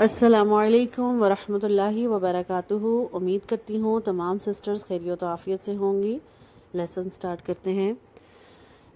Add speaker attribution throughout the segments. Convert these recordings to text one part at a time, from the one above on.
Speaker 1: अस्सलामु अलैकुम वरहमतुल्लाहि वबरकातुहू। उम्मीद करती हूँ तमाम सिस्टर्स खैरियत व आफ़ियत से होंगी। लेसन स्टार्ट करते हैं।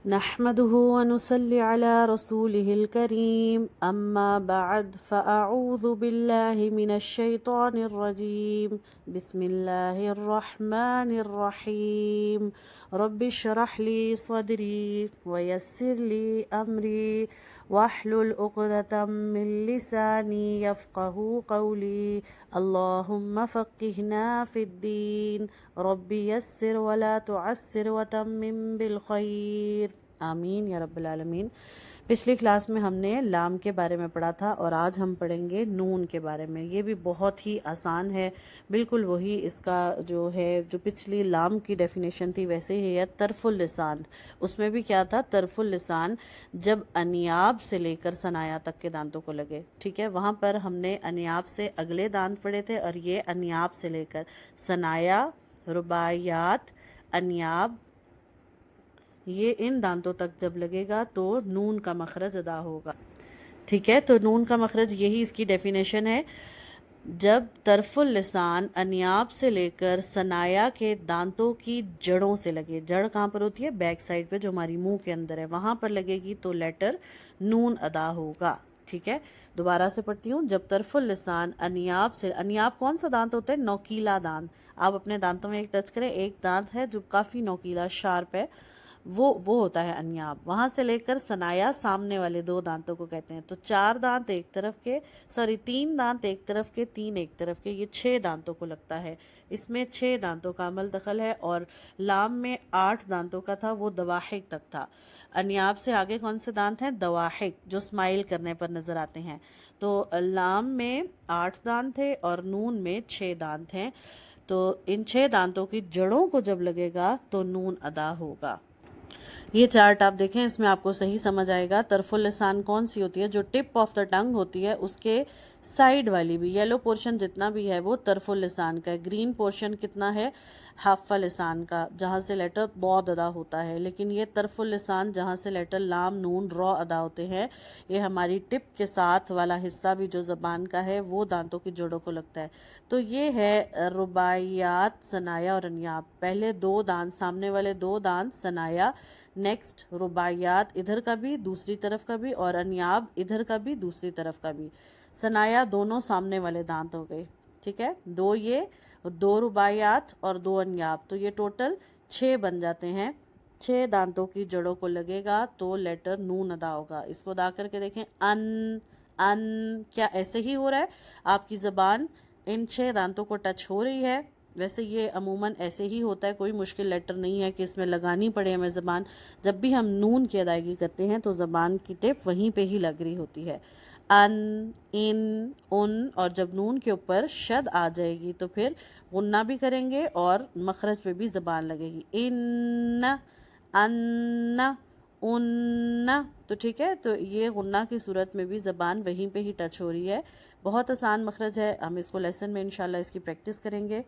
Speaker 1: नहमदुहु व नुसल्ली अला रसूलिहिल करीम, अम्मा बअद, फ़अऊज़ु बिल्लाहि मिनश शैतानिर रजीम, बिस्मिल्लाहिर रहमानिर रहीम। रब्बि इश्रह ली सदरी व यस्सिर ली अमरी वाहलुल उक़दतम मिन लिसानी यफ़क़हू क़ौली। अल्लाहुम्मा फ़क़्हिना फ़िद्दीन, रब्बि यस्सिर वला तुअस्सिर वतम्मिम बिल खैर, आमीन या रब्बल आलमीन। पिछली क्लास में हमने लाम के बारे में पढ़ा था और आज हम पढ़ेंगे नून के बारे में। ये भी बहुत ही आसान है, बिल्कुल वही इसका जो है, जो पिछली लाम की डेफिनेशन थी वैसे ही है। तरफुल लिसान, उसमें भी क्या था, तरफुल लिसान जब अनियाब से लेकर सनाया तक के दांतों को लगे, ठीक है। वहाँ पर हमने अनियाब से अगले दांत पढ़े थे और ये अनियाब से लेकर सनाया, रुबाइयात, अनियाब, ये इन दांतों तक जब लगेगा तो नून का मखरज अदा होगा, ठीक है। तो नून का मखरज यही इसकी डेफिनेशन है। जब तरफुल लिसान अनियाब से लेकर सनाया के दांतों की जड़ों से लगे, जड़ कहाँ पर होती है, बैक साइड पे जो हमारी मुंह के अंदर है, वहां पर लगेगी तो लेटर नून अदा होगा, ठीक है। दोबारा से पढ़ती हूँ। जब तरफुल लिसान अनियाब से, अनियाब कौन सा दांत होता है, नोकीला दांत। आप अपने दांतों में एक टच करें, एक दांत है जो काफी नोकीला शार्प है, वो होता है अनियाब। वहां से लेकर सनाया, सामने वाले दो दांतों को कहते हैं। तो चार दांत एक तरफ के, सॉरी तीन दांत एक तरफ के, तीन एक तरफ के, ये 6 दांतों को लगता है। इसमें 6 दांतों का अमल दखल है और लाम में 8 दांतों का था, वो दवाहिक तक था। अनियाब से आगे कौन से दांत हैं, दवाहिक, जो स्माइल करने पर नजर आते हैं। तो लाम में 8 दांत थे और नून में 6 दांत हैं। तो इन 6 दांतों की जड़ों को जब लगेगा तो नून अदा होगा। ये चार्ट आप देखें, इसमें आपको सही समझ आएगा। तरफुल लिसान कौन सी होती है, जो टिप ऑफ द टंग होती है उसके साइड वाली भी, येलो पोर्शन जितना भी है वो तरफुल लिसान का है। ग्रीन पोर्शन कितना है, हाफा लिसान का, जहाँ से लेटर दौद अदा होता है। लेकिन ये तरफुल लिसान जहाँ से लेटर लाम नून रॉ अदा होते हैं, ये हमारी टिप के साथ वाला हिस्सा भी जो जबान का है वो दांतों की जड़ों को लगता है। तो ये है रुबाइयात, सनाया और अनियाब। पहले 2 दांत, सामने वाले 2 दांत सनाया, नेक्स्ट रुबाइयात इधर का भी दूसरी तरफ का भी, और अनियाब इधर का भी दूसरी तरफ का भी। सनाया दोनों सामने वाले दांत हो गए, ठीक है। 2 ये, 2 रुबाइयात और 2 अनियाब, तो ये टोटल 6 बन जाते हैं। 6 दांतों की जड़ों को लगेगा तो लेटर नून अदा होगा। इसको अदा करके देखें, अन अन, क्या ऐसे ही हो रहा है, आपकी जबान इन 6 दांतों को टच हो रही है। वैसे ये अमूमन ऐसे ही होता है, कोई मुश्किल लेटर नहीं है कि इसमें लगानी पड़े हमें ज़बान। जब भी हम नून की अदायगी करते हैं तो ज़बान की टिप वहीं पे ही लग रही होती है। अन, इन, उन, और जब नून के ऊपर शद आ जाएगी तो फिर गुन्ना भी करेंगे और मखरज पे भी ज़बान लगेगी। इन, अन्न, उन्ना, तो ठीक है। तो ये गुन्ना की सूरत में भी ज़बान वहीं पे ही टच हो रही है। बहुत आसान मखरज है, हम इसको लेसन में इंशाल्लाह इसकी प्रैक्टिस करेंगे।